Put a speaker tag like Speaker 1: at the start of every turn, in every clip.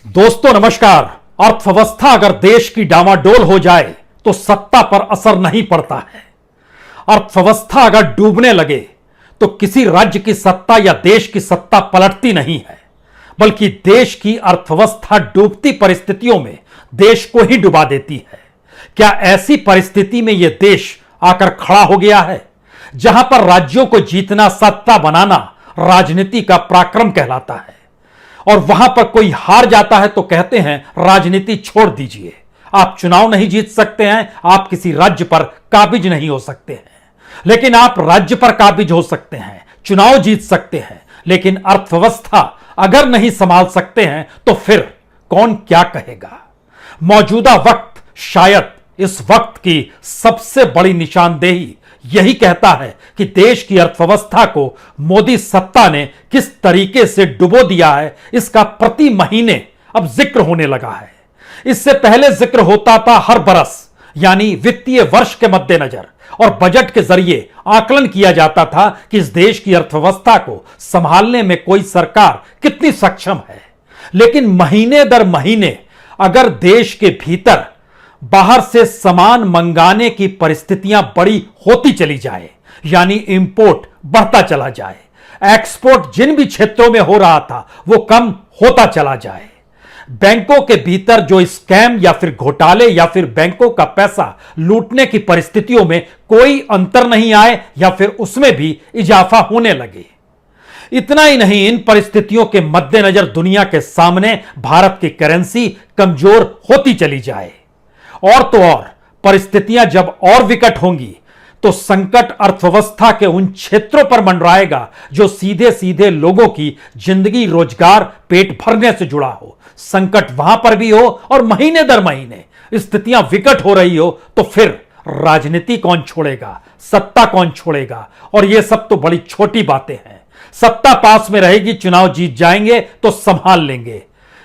Speaker 1: दोस्तों नमस्कार। अर्थव्यवस्था अगर देश की डामाडोल हो जाए तो सत्ता पर असर नहीं पड़ता है। अर्थव्यवस्था अगर डूबने लगे तो किसी राज्य की सत्ता या देश की सत्ता पलटती नहीं है, बल्कि देश की अर्थव्यवस्था डूबती परिस्थितियों में देश को ही डुबा देती है। क्या ऐसी परिस्थिति में यह देश आकर खड़ा हो गया है, जहां पर राज्यों को जीतना, सत्ता बनाना राजनीति का पराक्रम कहलाता है, और वहां पर कोई हार जाता है तो कहते हैं राजनीति छोड़ दीजिए। आप चुनाव नहीं जीत सकते हैं, आप किसी राज्य पर काबिज नहीं हो सकते हैं, लेकिन आप राज्य पर काबिज हो सकते हैं, चुनाव जीत सकते हैं, लेकिन अर्थव्यवस्था अगर नहीं संभाल सकते हैं तो फिर कौन क्या कहेगा। मौजूदा वक्त शायद इस वक्त की सबसे बड़ी निशानदेही यही कहता है कि देश की अर्थव्यवस्था को मोदी सत्ता ने किस तरीके से डुबो दिया है, इसका प्रति महीने अब जिक्र होने लगा है। इससे पहले जिक्र होता था हर बरस, यानी वित्तीय वर्ष के मद्देनजर, और बजट के जरिए आकलन किया जाता था कि इस देश की अर्थव्यवस्था को संभालने में कोई सरकार कितनी सक्षम है। लेकिन महीने दर महीने अगर देश के भीतर बाहर से सामान मंगाने की परिस्थितियां बड़ी होती चली जाए, यानी इंपोर्ट बढ़ता चला जाए, एक्सपोर्ट जिन भी क्षेत्रों में हो रहा था वो कम होता चला जाए, बैंकों के भीतर जो स्कैम या फिर घोटाले या फिर बैंकों का पैसा लूटने की परिस्थितियों में कोई अंतर नहीं आए या फिर उसमें भी इजाफा होने लगे। इतना ही नहीं, इन परिस्थितियों के मद्देनजर दुनिया के सामने भारत की करेंसी कमजोर होती चली जाए, और तो और परिस्थितियां जब और विकट होंगी तो संकट अर्थव्यवस्था के उन क्षेत्रों पर मंडराएगा जो सीधे सीधे लोगों की जिंदगी, रोजगार, पेट भरने से जुड़ा हो। संकट वहां पर भी हो और महीने दर महीने स्थितियां विकट हो रही हो तो फिर राजनीति कौन छोड़ेगा, सत्ता कौन छोड़ेगा। और यह सब तो बड़ी छोटी बातें हैं। सत्ता पास में रहेगी, चुनाव जीत जाएंगे तो संभाल लेंगे।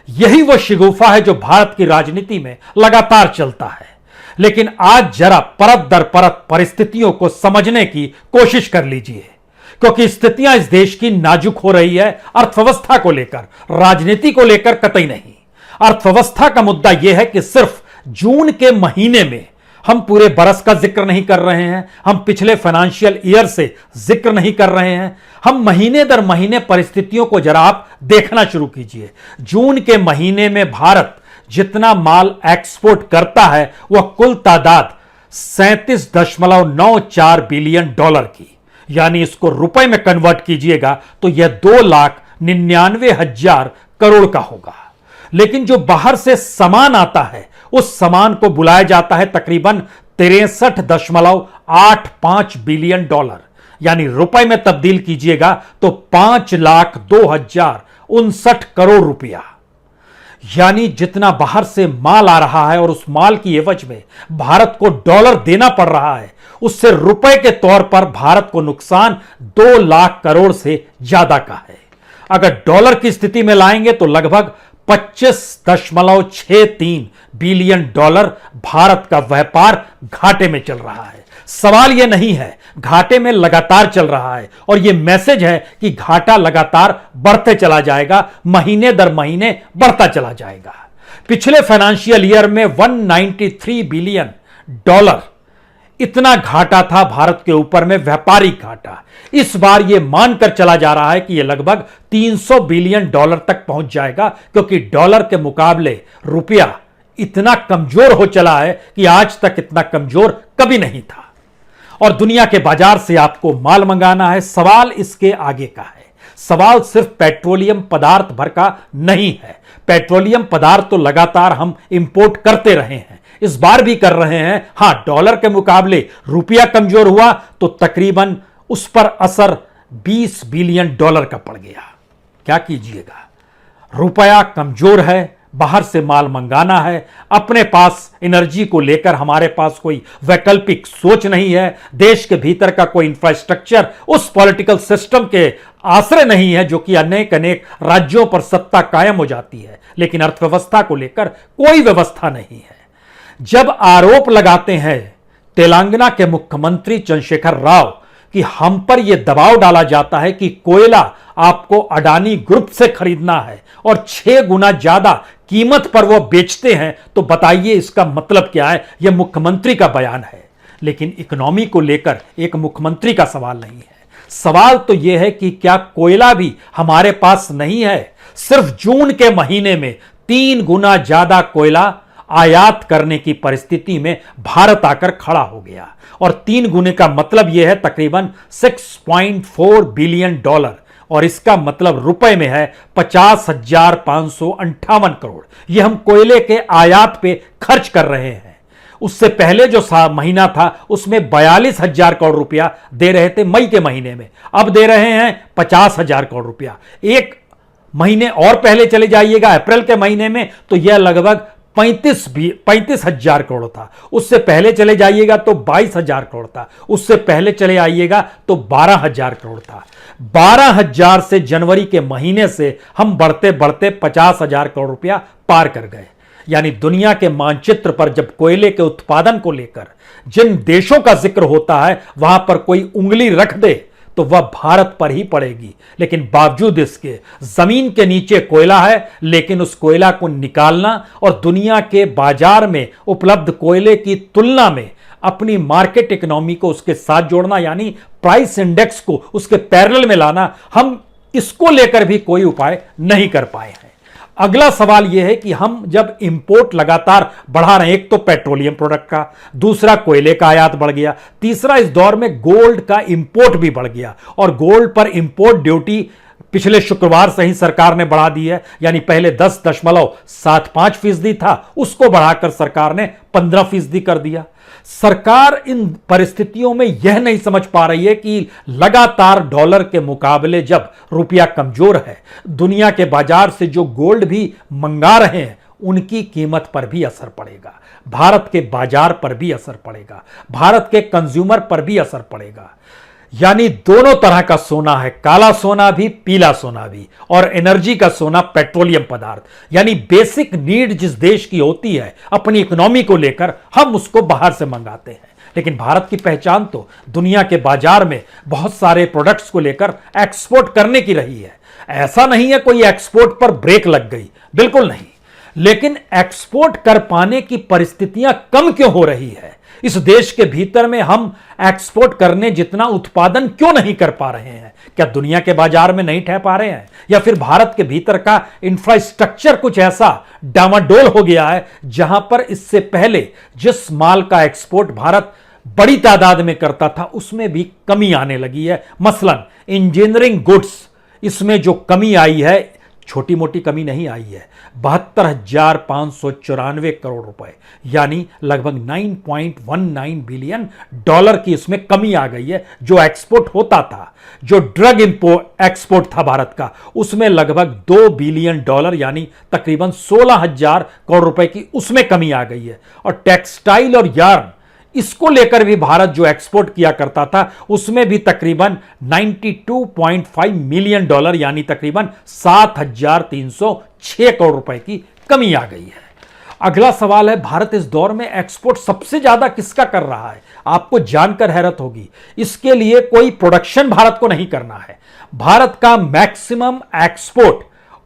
Speaker 1: यही वो शिगुफा है जो भारत की राजनीति में लगातार चलता है। लेकिन आज जरा परत दर परत परिस्थितियों को समझने की कोशिश कर लीजिए, क्योंकि स्थितियां इस देश की नाजुक हो रही है। अर्थव्यवस्था को लेकर, राजनीति को लेकर कतई नहीं। अर्थव्यवस्था का मुद्दा यह है कि सिर्फ जून के महीने में हम पूरे बरस का जिक्र नहीं कर रहे हैं, हम पिछले फाइनेंशियल ईयर से जिक्र नहीं कर रहे हैं, हम महीने दर महीने परिस्थितियों को जरा आप देखना शुरू कीजिए। जून के महीने में भारत जितना माल एक्सपोर्ट करता है वह कुल तादाद 37.94 बिलियन डॉलर की, यानी इसको रुपए में कन्वर्ट कीजिएगा तो यह 2,99,000 करोड़ का होगा। लेकिन जो बाहर से सामान आता है उस सामान को बुलाया जाता है तकरीबन 63.85 बिलियन डॉलर, यानी रुपए में तब्दील कीजिएगा तो 5,02,059 करोड़ रुपया। यानी जितना बाहर से माल आ रहा है और उस माल की एवज में भारत को डॉलर देना पड़ रहा है, उससे रुपए के तौर पर भारत को नुकसान 2 लाख करोड़ से ज्यादा का है। अगर डॉलर की स्थिति में लाएंगे तो लगभग 25.63 बिलियन डॉलर भारत का व्यापार घाटे में चल रहा है। सवाल यह नहीं है, घाटे में लगातार चल रहा है, और यह मैसेज है कि घाटा लगातार बढ़ते चला जाएगा, महीने दर महीने बढ़ता चला जाएगा। पिछले फाइनेंशियल ईयर में 193 बिलियन डॉलर इतना घाटा था भारत के ऊपर में, व्यापारिक घाटा। इस बार यह मानकर चला जा रहा है कि यह लगभग 300 बिलियन डॉलर तक पहुंच जाएगा, क्योंकि डॉलर के मुकाबले रुपया इतना कमजोर हो चला है कि आज तक इतना कमजोर कभी नहीं था। और दुनिया के बाजार से आपको माल मंगाना है। सवाल इसके आगे का है। सवाल सिर्फ पेट्रोलियम पदार्थ भर का नहीं है। पेट्रोलियम पदार्थ तो लगातार हम इंपोर्ट करते रहे हैं, इस बार भी कर रहे हैं। हां, डॉलर के मुकाबले रुपया कमजोर हुआ तो तकरीबन उस पर असर 20 बिलियन डॉलर का पड़ गया। क्या कीजिएगा, रुपया कमजोर है, बाहर से माल मंगाना है, अपने पास एनर्जी को लेकर हमारे पास कोई वैकल्पिक सोच नहीं है, देश के भीतर का कोई इंफ्रास्ट्रक्चर उस पॉलिटिकल सिस्टम के आश्रय नहीं है जो कि अनेक अनेक राज्यों पर सत्ता कायम हो जाती है, लेकिन अर्थव्यवस्था को लेकर कोई व्यवस्था नहीं है। जब आरोप लगाते हैं तेलंगाना के मुख्यमंत्री चंद्रशेखर राव कि हम पर यह दबाव डाला जाता है कि कोयला आपको अडानी ग्रुप से खरीदना है और 6 गुना ज्यादा कीमत पर वो बेचते हैं, तो बताइए इसका मतलब क्या है? यह मुख्यमंत्री का बयान है, लेकिन इकोनॉमी को लेकर एक मुख्यमंत्री का सवाल नहीं है। सवाल तो यह है कि क्या कोयला भी हमारे पास नहीं है? सिर्फ जून के महीने में 3 गुना ज्यादा कोयला आयात करने की परिस्थिति में भारत आकर खड़ा हो गया, और 3 गुने का मतलब यह है तकरीबन $6.4 बिलियन, और इसका मतलब रुपए में है 50,558 करोड़। यह हम कोयले के आयात पे खर्च कर रहे हैं। उससे पहले जो महीना था उसमें 42,000 करोड़ रुपया दे रहे थे मई के महीने में, अब दे रहे हैं 50,000 करोड़ रुपया। एक महीने और पहले चले जाइएगा अप्रैल के महीने में, तो यह लगभग 35,000 करोड़ था। उससे पहले चले जाइएगा तो 22,000 करोड़ था। उससे पहले चले आइएगा तो 12,000 करोड़ था। 12,000 से जनवरी के महीने से हम बढ़ते बढ़ते 50,000 करोड़ रुपया पार कर गए। यानी दुनिया के मानचित्र पर जब कोयले के उत्पादन को लेकर जिन देशों का जिक्र होता है, वहां पर कोई उंगली रख दे तो वह भारत पर ही पड़ेगी। लेकिन बावजूद इसके जमीन के नीचे कोयला है, लेकिन उस कोयला को निकालना और दुनिया के बाजार में उपलब्ध कोयले की तुलना में अपनी मार्केट इकोनॉमी को उसके साथ जोड़ना, यानी प्राइस इंडेक्स को उसके पैरेलल में लाना, हम इसको लेकर भी कोई उपाय नहीं कर पाए हैं। अगला सवाल यह है कि हम जब इंपोर्ट लगातार बढ़ा रहे हैं, एक तो पेट्रोलियम प्रोडक्ट का, दूसरा कोयले का आयात बढ़ गया, तीसरा इस दौर में गोल्ड का इंपोर्ट भी बढ़ गया, और गोल्ड पर इंपोर्ट ड्यूटी पिछले शुक्रवार से ही सरकार ने बढ़ा दी है। यानी पहले 10.75% था, उसको बढ़ाकर सरकार ने 15% कर दिया। सरकार इन परिस्थितियों में यह नहीं समझ पा रही है कि लगातार डॉलर के मुकाबले जब रुपया कमजोर है, दुनिया के बाजार से जो गोल्ड भी मंगा रहे हैं उनकी कीमत पर भी असर पड़ेगा, भारत के बाजार पर भी असर पड़ेगा, भारत के कंज्यूमर पर भी असर पड़ेगा। यानी दोनों तरह का सोना है, काला सोना भी, पीला सोना भी, और एनर्जी का सोना पेट्रोलियम पदार्थ। यानी बेसिक नीड जिस देश की होती है अपनी इकोनॉमी को लेकर, हम उसको बाहर से मंगाते हैं। लेकिन भारत की पहचान तो दुनिया के बाजार में बहुत सारे प्रोडक्ट्स को लेकर एक्सपोर्ट करने की रही है। ऐसा नहीं है कोई एक्सपोर्ट पर ब्रेक लग गई, बिल्कुल नहीं। लेकिन एक्सपोर्ट कर पाने की परिस्थितियां कम क्यों हो रही है? इस देश के भीतर में हम एक्सपोर्ट करने जितना उत्पादन क्यों नहीं कर पा रहे हैं? क्या दुनिया के बाजार में नहीं ठह पा रहे हैं, या फिर भारत के भीतर का इंफ्रास्ट्रक्चर कुछ ऐसा डामाडोल हो गया है जहां पर इससे पहले जिस माल का एक्सपोर्ट भारत बड़ी तादाद में करता था उसमें भी कमी आने लगी है? मसलन इंजीनियरिंग गुड्स, इसमें जो कमी आई है, छोटी मोटी कमी नहीं आई है, 72,594 करोड़ रुपए, यानी लगभग $9.19 बिलियन की इसमें कमी आ गई है। जो एक्सपोर्ट होता था, जो ड्रग एक्सपोर्ट था भारत का, उसमें लगभग $2 बिलियन यानी तकरीबन 16,000 करोड़ रुपए की उसमें कमी आ गई है। और टेक्सटाइल और यार्न, इसको लेकर भी भारत जो एक्सपोर्ट किया करता था उसमें भी तकरीबन $92.5 मिलियन यानी तकरीबन 7,306 करोड़ रुपए की कमी आ गई है। अगला सवाल है, भारत इस दौर में एक्सपोर्ट सबसे ज्यादा किसका कर रहा है? आपको जानकर हैरत होगी, इसके लिए कोई प्रोडक्शन भारत को नहीं करना है। भारत का मैक्सिमम एक्सपोर्ट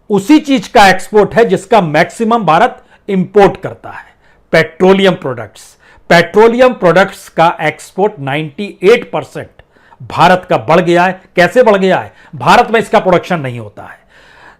Speaker 1: उसी चीज का एक्सपोर्ट है जिसका मैक्सिमम भारत इंपोर्ट करता है, पेट्रोलियम प्रोडक्ट्स। पेट्रोलियम प्रोडक्ट्स का एक्सपोर्ट 98% भारत का बढ़ गया है। कैसे बढ़ गया है? भारत में इसका प्रोडक्शन नहीं होता है।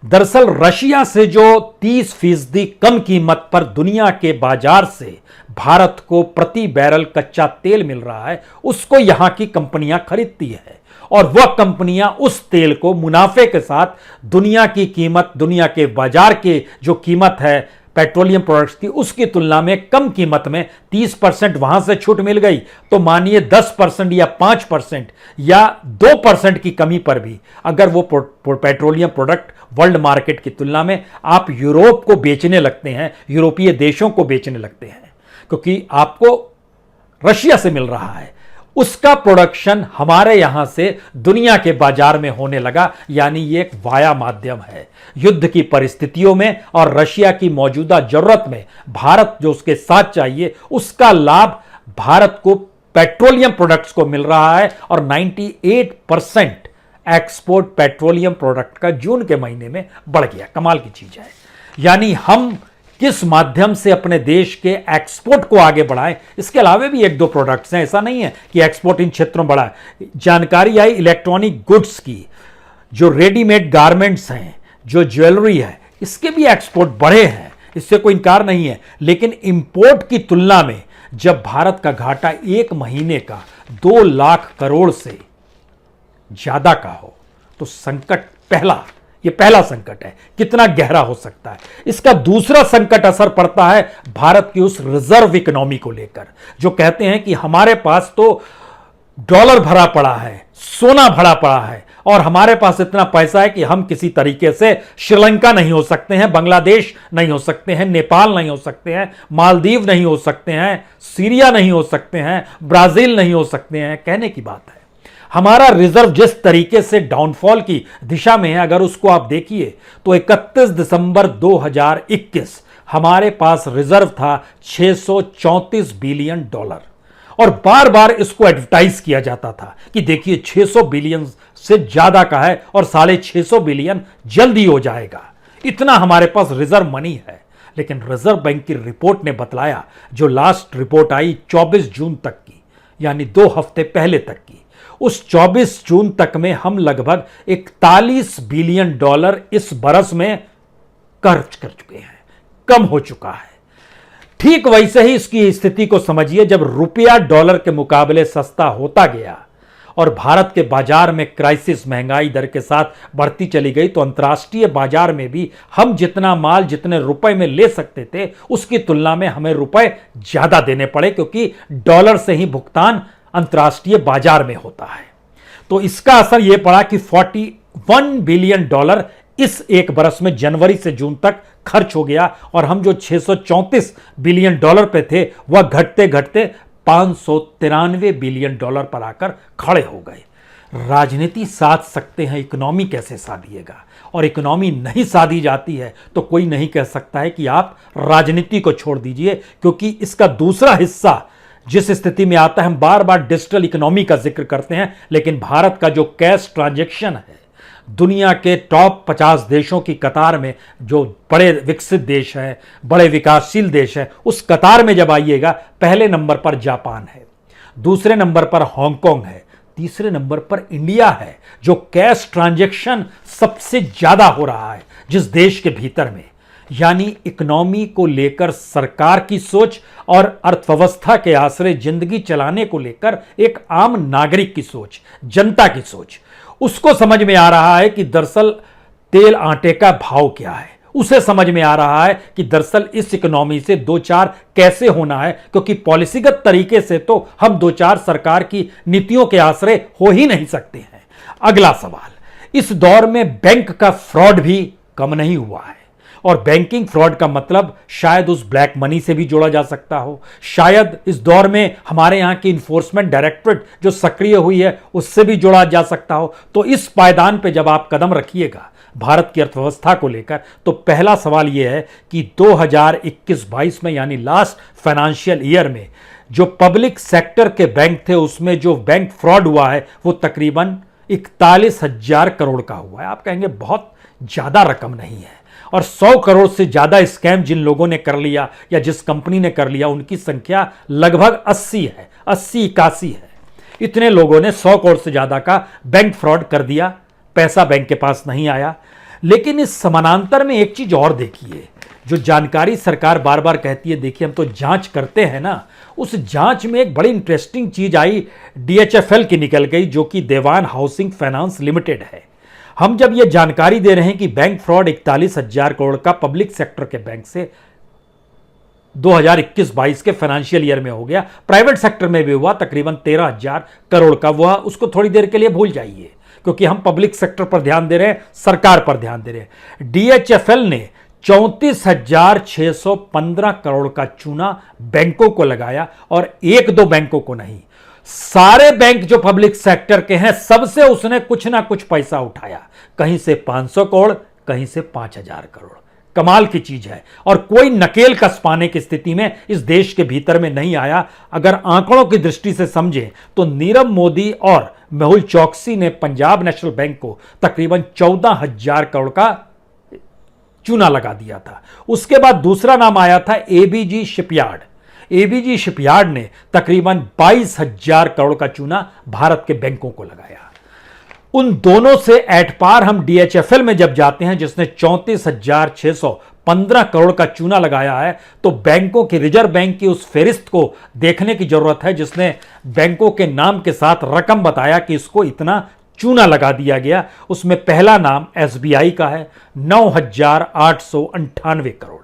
Speaker 1: दरअसल रशिया से जो 30% कम कीमत पर दुनिया के बाजार से भारत को प्रति बैरल कच्चा तेल मिल रहा है, उसको यहां की कंपनियां खरीदती है, और वह कंपनियां उस तेल को मुनाफे के साथ दुनिया की कीमत, दुनिया के बाजार के जो कीमत है पेट्रोलियम प्रोडक्ट्स की, उसकी तुलना में कम कीमत में 30% वहां से छूट मिल गई, तो मानिए 10% या 5% या 2% की कमी पर भी अगर वो पेट्रोलियम प्रोडक्ट वर्ल्ड मार्केट की तुलना में आप यूरोप को बेचने लगते हैं, यूरोपीय देशों को बेचने लगते हैं, क्योंकि आपको रशिया से मिल रहा है, उसका प्रोडक्शन हमारे यहां से दुनिया के बाजार में होने लगा। यानी ये एक वाया माध्यम है। युद्ध की परिस्थितियों में और रशिया की मौजूदा जरूरत में भारत जो उसके साथ चाहिए, उसका लाभ भारत को पेट्रोलियम प्रोडक्ट्स को मिल रहा है, और 98% एक्सपोर्ट पेट्रोलियम प्रोडक्ट का जून के महीने में बढ़ गया। कमाल की चीज है। यानी हम किस माध्यम से अपने देश के एक्सपोर्ट को आगे बढ़ाएं, इसके अलावा भी एक दो प्रोडक्ट्स हैं, ऐसा नहीं है कि एक्सपोर्ट इन क्षेत्रों में बढ़ा है। जानकारी आई इलेक्ट्रॉनिक गुड्स की, जो रेडीमेड गारमेंट्स हैं, जो ज्वेलरी है, इसके भी एक्सपोर्ट बढ़े हैं, इससे कोई इनकार नहीं है। लेकिन इंपोर्ट की तुलना में जब भारत का घाटा एक महीने का 2 लाख करोड़ से ज्यादा का हो तो संकट ये पहला संकट है, कितना गहरा हो सकता है। इसका दूसरा संकट असर पड़ता है भारत की उस रिजर्व इकोनॉमी को लेकर, जो कहते हैं कि हमारे पास तो डॉलर भरा पड़ा है, सोना भरा पड़ा है, और हमारे पास इतना पैसा है कि हम किसी तरीके से श्रीलंका नहीं हो सकते हैं, बांग्लादेश नहीं हो सकते हैं, नेपाल नहीं हो सकते हैं, मालदीव नहीं हो सकते हैं, सीरिया नहीं हो सकते हैं, ब्राजील नहीं हो सकते हैं। कहने की बात है, हमारा रिजर्व जिस तरीके से डाउनफॉल की दिशा में है, अगर उसको आप देखिए तो 31 दिसंबर 2021 हमारे पास रिजर्व था $634 बिलियन, और बार बार इसको एडवर्टाइज किया जाता था कि देखिए 600 बिलियन से ज्यादा का है और 650 बिलियन जल्दी हो जाएगा, इतना हमारे पास रिजर्व मनी है। लेकिन रिजर्व बैंक की रिपोर्ट ने बतलाया, जो लास्ट रिपोर्ट आई 24 जून तक की, यानी 2 हफ्ते पहले तक की, उस 24 जून तक में हम लगभग $41 बिलियन इस बरस में खर्च कर चुके हैं, कम हो चुका है। ठीक वैसे ही इसकी स्थिति को समझिए, जब रुपया डॉलर के मुकाबले सस्ता होता गया और भारत के बाजार में क्राइसिस महंगाई दर के साथ बढ़ती चली गई, तो अंतर्राष्ट्रीय बाजार में भी हम जितना माल जितने रुपए में ले सकते थे, उसकी तुलना में हमें रुपए ज्यादा देने पड़े, क्योंकि डॉलर से ही भुगतान अंतर्राष्ट्रीय बाजार में होता है। तो इसका असर यह पड़ा कि $41 बिलियन इस एक बरस में जनवरी से जून तक खर्च हो गया, और हम जो $634 बिलियन पे थे वह घटते घटते $593 बिलियन पर आकर खड़े हो गए। राजनीति साध सकते हैं, इकोनॉमी कैसे साधिएगा? और इकोनॉमी नहीं साधी जाती है तो कोई नहीं कह सकता है कि आप राजनीति को छोड़ दीजिए, क्योंकि इसका दूसरा हिस्सा जिस स्थिति में आता है, हम बार बार डिजिटल इकोनॉमी का जिक्र करते हैं, लेकिन भारत का जो कैश ट्रांजैक्शन है, दुनिया के टॉप 50 देशों की कतार में, जो बड़े विकसित देश हैं, बड़े विकासशील देश हैं, उस कतार में जब आइएगा, पहले नंबर पर जापान है, दूसरे नंबर पर हांगकांग है, तीसरे नंबर पर इंडिया है, जो कैश ट्रांजैक्शन सबसे ज्यादा हो रहा है जिस देश के भीतर में। यानी इकोनॉमी को लेकर सरकार की सोच और अर्थव्यवस्था के आश्रय जिंदगी चलाने को लेकर एक आम नागरिक की सोच, जनता की सोच, उसको समझ में आ रहा है कि दरअसल तेल आटे का भाव क्या है, उसे समझ में आ रहा है कि दरअसल इस इकोनॉमी से दो चार कैसे होना है, क्योंकि पॉलिसीगत तरीके से तो हम दो चार सरकार की नीतियों के आश्रय हो ही नहीं सकते हैं। अगला सवाल, इस दौर में बैंक का फ्रॉड भी कम नहीं हुआ है, और बैंकिंग फ्रॉड का मतलब शायद उस ब्लैक मनी से भी जोड़ा जा सकता हो, शायद इस दौर में हमारे यहां की इन्फोर्समेंट डायरेक्टरेट जो सक्रिय हुई है उससे भी जोड़ा जा सकता हो। तो इस पायदान पे जब आप कदम रखिएगा भारत की अर्थव्यवस्था को लेकर, तो पहला सवाल यह है कि 2021-22 में, यानी लास्ट फाइनेंशियल ईयर में, जो पब्लिक सेक्टर के बैंक थे उसमें जो बैंक फ्रॉड हुआ है वो तकरीबन 41,000 करोड़ का हुआ है। आप कहेंगे बहुत ज्यादा रकम नहीं है, और 100 करोड़ से ज्यादा स्कैम जिन लोगों ने कर लिया या जिस कंपनी ने कर लिया उनकी संख्या लगभग 80 है, 81 है। इतने लोगों ने 100 करोड़ से ज्यादा का बैंक फ्रॉड कर दिया, पैसा बैंक के पास नहीं आया। लेकिन इस समानांतर में एक चीज और देखिए, जो जानकारी सरकार बार बार कहती है, देखिए हम तो जांच करते हैं ना, उस जांच में एक बड़ी इंटरेस्टिंग चीज आई, DHFL की निकल गई, जो कि देवान हाउसिंग फाइनेंस लिमिटेड है। हम जब यह जानकारी दे रहे हैं कि बैंक फ्रॉड 41,000 करोड़ का पब्लिक सेक्टर के बैंक से 2021-22 के फाइनेंशियल ईयर में हो गया, प्राइवेट सेक्टर में भी हुआ तकरीबन 13,000 करोड़ का, वह उसको थोड़ी देर के लिए भूल जाइए, क्योंकि हम पब्लिक सेक्टर पर ध्यान दे रहे हैं, सरकार पर ध्यान दे रहे हैं। DHFL ने 34,615 करोड़ का चूना बैंकों को लगाया, और एक दो बैंकों को नहीं, सारे बैंक जो पब्लिक सेक्टर के हैं सबसे उसने कुछ ना कुछ पैसा उठाया, कहीं से 500 करोड़, कहीं से 5,000 करोड़। कमाल की चीज है और कोई नकेल कस पाने की स्थिति में इस देश के भीतर में नहीं आया। अगर आंकड़ों की दृष्टि से समझें तो नीरव मोदी और मेहुल चौकसी ने पंजाब नेशनल बैंक को तकरीबन 14,000 करोड़ का चूना लगा दिया था। उसके बाद दूसरा नाम आया था एबीजी शिपयार्ड। एबीजी शिपयार्ड ने तकरीबन 22,000 करोड़ का चूना भारत के बैंकों को लगाया। उन दोनों से एट पार हम डीएचएफएल में जब जाते हैं जिसने 34,615 करोड़ का चूना लगाया है, तो बैंकों की, रिजर्व बैंक की उस फेरिस्त को देखने की जरूरत है जिसने बैंकों के नाम के साथ रकम बताया कि इसको इतना चूना लगा दिया गया। उसमें पहला नाम एसबीआई का है 9,898 करोड़।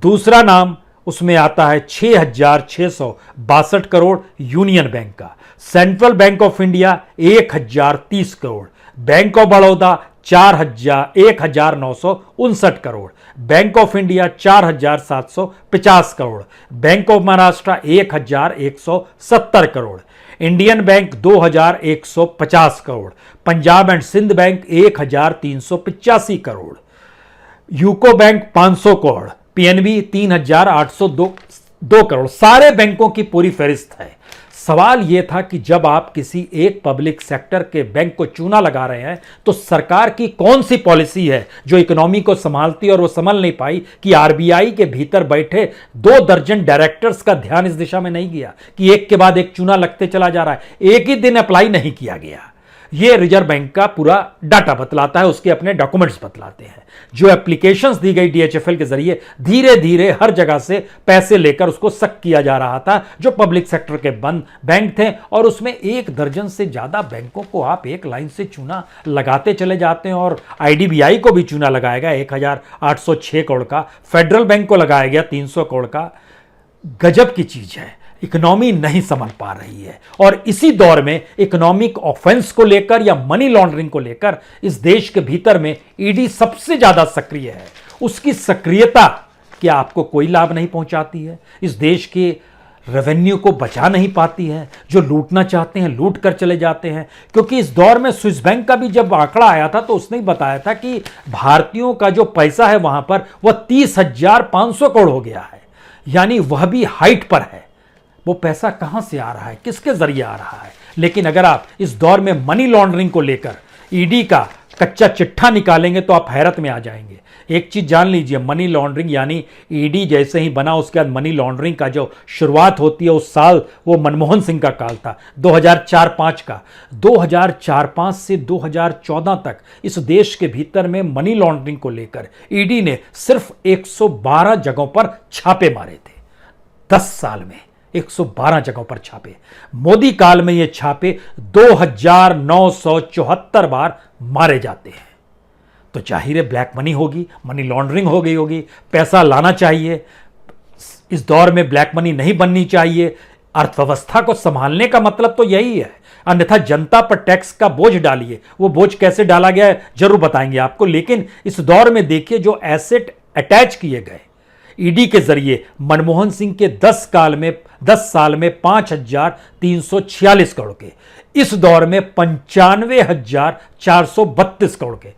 Speaker 1: दूसरा नाम उसमें आता है 6,662 करोड़ यूनियन बैंक का। Central bank of India 1,030 crore. Bank of Baroda 1,959 crore. Bank of India 4,750 crore. Bank of Maharashtra 1,170 crore. Indian bank 2,150 crore. Punjab and Sindh bank 1,385 crore. UCO bank 500 crore. PNB 3,802 crore. सारे बैंकों की पूरी फहरिस्त है। सवाल यह था कि जब आप किसी एक पब्लिक सेक्टर के बैंक को चूना लगा रहे हैं तो सरकार की कौन सी पॉलिसी है जो इकोनॉमी को संभालती, और वो संभल नहीं पाई कि आरबीआई के भीतर बैठे 2 दर्जन डायरेक्टर्स का ध्यान इस दिशा में नहीं गया कि एक के बाद एक चूना लगते चला जा रहा है, एक ही दिन अप्लाई नहीं किया गया। यह रिजर्व बैंक का पूरा डाटा बतलाता है, उसके अपने डॉक्यूमेंट्स बतलाते हैं। जो एप्लीकेशंस दी गई डीएचएफएल के जरिए धीरे धीरे हर जगह से पैसे लेकर उसको सक किया जा रहा था जो पब्लिक सेक्टर के बंद बैंक थे, और उसमें 1 दर्जन से ज्यादा बैंकों को आप एक लाइन से चूना लगाते चले जाते हैं। और आईडीबीआई को भी चूना लगाया गया 1,806 करोड़ का। फेडरल बैंक को लगाया गया 300 करोड़ का। गजब की चीज है, इकोनॉमी नहीं संभल पा रही है। और इसी दौर में इकोनॉमिक ऑफेंस को लेकर या मनी लॉन्ड्रिंग को लेकर इस देश के भीतर में ईडी सबसे ज्यादा सक्रिय है। उसकी सक्रियता क्या आपको कोई लाभ नहीं पहुंचाती है? इस देश के रेवेन्यू को बचा नहीं पाती है? जो लूटना चाहते हैं लूट कर चले जाते हैं। क्योंकि इस दौर में स्विस बैंक का भी जब आंकड़ा आया था तो उसने बताया था कि भारतीयों का जो पैसा है वहां पर वह 30,500 करोड़ हो गया है, यानी वह भी हाइट पर है। वो पैसा कहां से आ रहा है, किसके जरिए आ रहा है? लेकिन अगर आप इस दौर में मनी लॉन्ड्रिंग को लेकर ईडी का कच्चा चिट्ठा निकालेंगे तो आप हैरत में आ जाएंगे। एक चीज जान लीजिए, मनी लॉन्ड्रिंग यानी ईडी जैसे ही बना उसके बाद मनी लॉन्ड्रिंग का जो शुरुआत होती है उस साल वो मनमोहन सिंह का काल था 2004-5 का। 2004-5 से 2014 तक इस देश के भीतर में मनी लॉन्ड्रिंग को लेकर ईडी ने सिर्फ 112 जगहों पर छापे मारे थे। 10 साल में 112 जगहों पर छापे। मोदी काल में ये छापे 2,974 बार मारे जाते हैं। तो जाहिर है ब्लैक मनी होगी, मनी लॉन्ड्रिंग हो गई होगी, पैसा लाना चाहिए। इस दौर में ब्लैक मनी नहीं बननी चाहिए। अर्थव्यवस्था को संभालने का मतलब तो यही है, अन्यथा जनता पर टैक्स का बोझ डालिए। वो बोझ कैसे डाला गया है जरूर बताएंगे आपको। लेकिन इस दौर में देखिए जो एसेट अटैच किए गए ईडी के जरिए मनमोहन सिंह के 10 साल में 5,346 करोड़ के, इस दौर में 95,432 करोड़ के।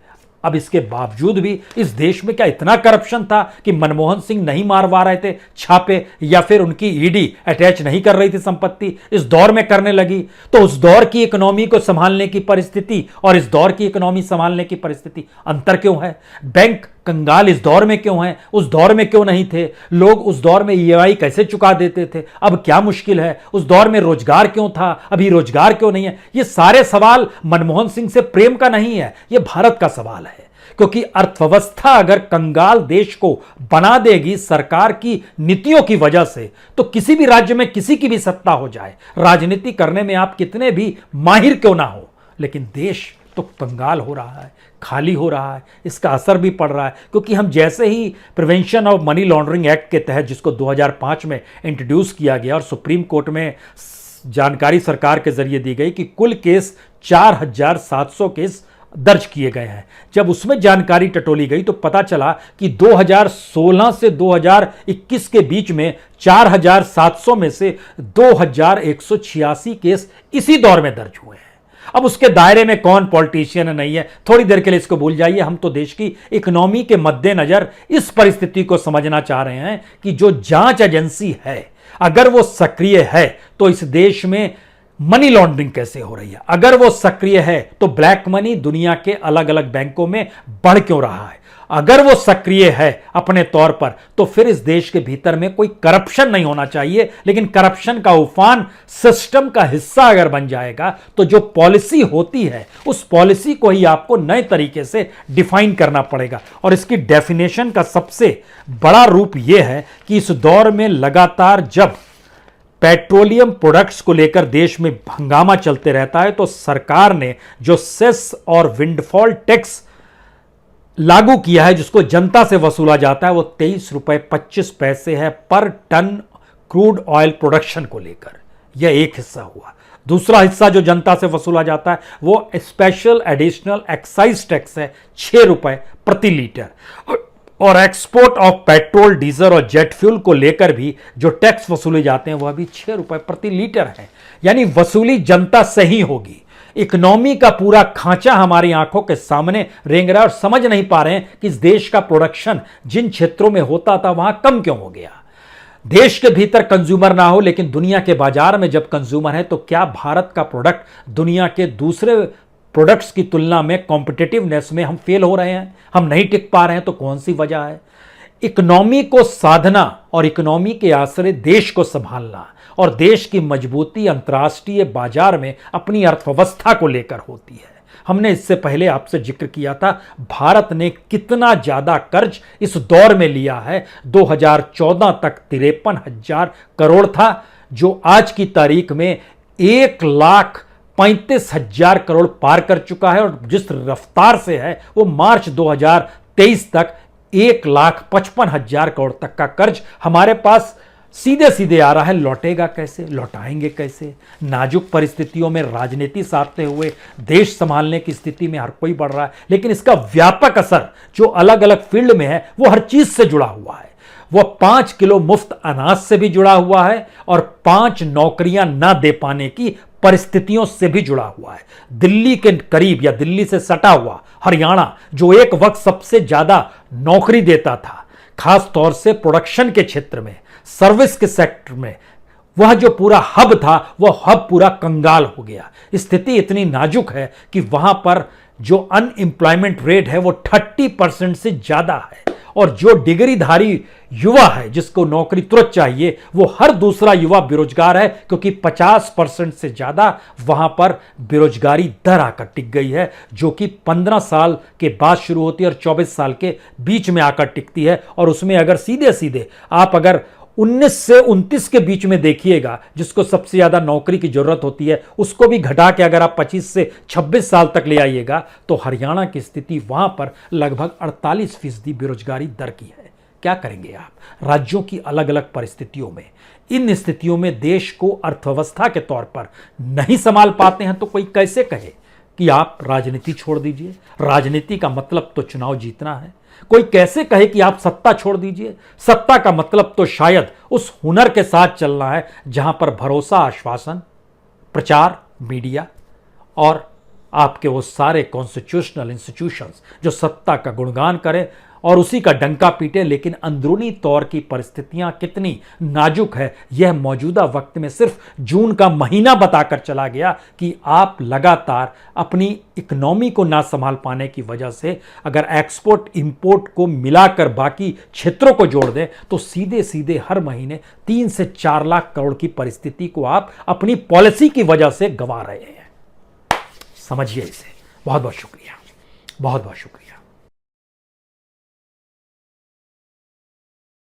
Speaker 1: अब इसके बावजूद भी इस देश में क्या इतना करप्शन था कि मनमोहन सिंह नहीं मारवा रहे थे छापे, या फिर उनकी ईडी अटैच नहीं कर रही थी संपत्ति, इस दौर में करने लगी? तो उस दौर की इकोनॉमी को संभालने की परिस्थिति और इस दौर की इकोनॉमी संभालने की परिस्थिति अंतर क्यों है? बैंक कंगाल इस दौर में क्यों है, उस दौर में क्यों नहीं थे? लोग उस दौर में ईएमआई कैसे चुका देते थे, अब क्या मुश्किल है? उस दौर में रोजगार क्यों था, अभी रोजगार क्यों नहीं है? ये सारे सवाल मनमोहन सिंह से प्रेम का नहीं है, ये भारत का सवाल है। क्योंकि अर्थव्यवस्था अगर कंगाल देश को बना देगी सरकार की नीतियों की वजह से, तो किसी भी राज्य में किसी की भी सत्ता हो जाए, राजनीति करने में आप कितने भी माहिर क्यों ना हो, लेकिन देश तो कंगाल हो रहा है, खाली हो रहा है। इसका असर भी पड़ रहा है क्योंकि हम जैसे ही prevention of money laundering act के तहत, जिसको 2005 में इंट्रोड्यूस किया गया और सुप्रीम कोर्ट में जानकारी सरकार के जरिए दी गई कि कुल केस 4,700 केस दर्ज किए गए हैं, जब उसमें जानकारी टटोली गई तो पता चला कि 2016 से 2021 के बीच में 4,700 में से 2,186 केस इसी दौर में दर्ज हुए हैं। अब उसके दायरे में कौन पॉलिटिशियन नहीं है, थोड़ी देर के लिए इसको भूल जाइए। हम तो देश की इकोनॉमी के मद्देनजर इस परिस्थिति को समझना चाह रहे हैं कि जो जांच एजेंसी है अगर वो सक्रिय है तो इस देश में मनी लॉन्ड्रिंग कैसे हो रही है, अगर वो सक्रिय है तो ब्लैक मनी दुनिया के अलग अलग बैंकों में बढ़ क्यों रहा है, अगर वो सक्रिय है अपने तौर पर तो फिर इस देश के भीतर में कोई करप्शन नहीं होना चाहिए। लेकिन करप्शन का उफान सिस्टम का हिस्सा अगर बन जाएगा तो जो पॉलिसी होती है उस पॉलिसी को ही आपको नए तरीके से डिफाइन करना पड़ेगा। और इसकी डेफिनेशन का सबसे बड़ा रूप यह है कि इस दौर में लगातार जब पेट्रोलियम प्रोडक्ट्स को लेकर देश में हंगामा चलते रहता है तो सरकार ने जो सेस और विंडफॉल टैक्स लागू किया है जिसको जनता से वसूला जाता है वो 23 रुपए 25 पैसे है पर टन क्रूड ऑयल प्रोडक्शन को लेकर। यह एक हिस्सा हुआ। दूसरा हिस्सा जो जनता से वसूला जाता है वो स्पेशल एडिशनल एक्साइज टैक्स है 6 रुपए प्रति लीटर। और एक्सपोर्ट ऑफ पेट्रोल डीजल और जेट फ्यूल को लेकर भी जो टैक्स वसूले जाते हैं वह भी 6 रुपए प्रति लीटर है। यानी वसूली जनता से ही होगी। इकोनॉमी का पूरा खांचा हमारी आंखों के सामने रेंग रहा है और समझ नहीं पा रहे हैं कि इस देश का प्रोडक्शन जिन क्षेत्रों में होता था वहां कम क्यों हो गया। देश के भीतर कंज्यूमर ना हो लेकिन दुनिया के बाजार में जब कंज्यूमर है तो क्या भारत का प्रोडक्ट दुनिया के दूसरे प्रोडक्ट्स की तुलना में कॉम्पिटिटिवनेस में हम फेल हो रहे हैं, हम नहीं टिक पा रहे हैं? तो कौन सी वजह है? इकोनॉमी को साधना और इकोनॉमी के आश्रय देश को संभालना और देश की मजबूती अंतर्राष्ट्रीय बाजार में अपनी अर्थव्यवस्था को लेकर होती है। हमने इससे पहले आपसे जिक्र किया था भारत ने कितना ज्यादा कर्ज इस दौर में लिया है। 2014 तक 53,000 करोड़ था जो आज की तारीख में 1,35,000 करोड़ पार कर चुका है और जिस रफ्तार से है वो मार्च 2023 तक 1,55,000 करोड़ तक का कर्ज हमारे पास सीधे सीधे आ रहा है। लौटेगा कैसे, लौटाएंगे कैसे? नाजुक परिस्थितियों में राजनीति साधते हुए देश संभालने की स्थिति में हर कोई बढ़ रहा है लेकिन इसका व्यापक असर जो अलग अलग फील्ड में है वो हर चीज से जुड़ा हुआ है। वो 5 किलो मुफ्त अनाज से भी जुड़ा हुआ है और 5 नौकरियां ना दे पाने की परिस्थितियों से भी जुड़ा हुआ है। दिल्ली के करीब या दिल्ली से सटा हुआ हरियाणा जो एक वक्त सबसे ज्यादा नौकरी देता था खास तौर से प्रोडक्शन के क्षेत्र में, सर्विस के सेक्टर में, वह जो पूरा हब था वह हब पूरा कंगाल हो गया। स्थिति इतनी नाजुक है कि वहां पर जो अनएम्प्लॉयमेंट रेट है वो 30% से ज्यादा है और जो डिग्रीधारी युवा है जिसको नौकरी तुरंत चाहिए वो हर दूसरा युवा बेरोजगार है क्योंकि 50% से ज्यादा वहां पर बेरोजगारी दर आकर टिक गई है जो कि 15 साल के बाद शुरू होती है और 24 साल के बीच में आकर टिकती है। और उसमें अगर सीधे सीधे आप अगर 19 से 29 के बीच में देखिएगा जिसको सबसे ज्यादा नौकरी की जरूरत होती है उसको भी घटा के अगर आप 25 से 26 साल तक ले आइएगा तो हरियाणा की स्थिति वहां पर लगभग 48% बेरोजगारी दर की है। क्या करेंगे आप राज्यों की अलग अलग परिस्थितियों में? इन स्थितियों में देश को अर्थव्यवस्था के तौर पर नहीं संभाल पाते हैं तो कोई कैसे कहे कि आप राजनीति छोड़ दीजिए? राजनीति का मतलब तो चुनाव जीतना है। कोई कैसे कहे कि आप सत्ता छोड़ दीजिए? सत्ता का मतलब तो शायद उस हुनर के साथ चलना है जहां पर भरोसा, आश्वासन, प्रचार, मीडिया और आपके वो सारे कॉन्स्टिट्यूशनल इंस्टीट्यूशंस जो सत्ता का गुणगान करें और उसी का डंका पीटे। लेकिन अंदरूनी तौर की परिस्थितियां कितनी नाजुक है यह मौजूदा वक्त में सिर्फ जून का महीना बताकर चला गया कि आप लगातार अपनी इकोनॉमी को ना संभाल पाने की वजह से अगर एक्सपोर्ट इंपोर्ट को मिलाकर बाकी क्षेत्रों को जोड़ दें तो सीधे सीधे हर महीने 3 से 4 लाख करोड़ की परिस्थिति को आप अपनी पॉलिसी की वजह से गंवा रहे हैं। समझिए इसे। बहुत बहुत शुक्रिया, बहुत बहुत शुक्रिया।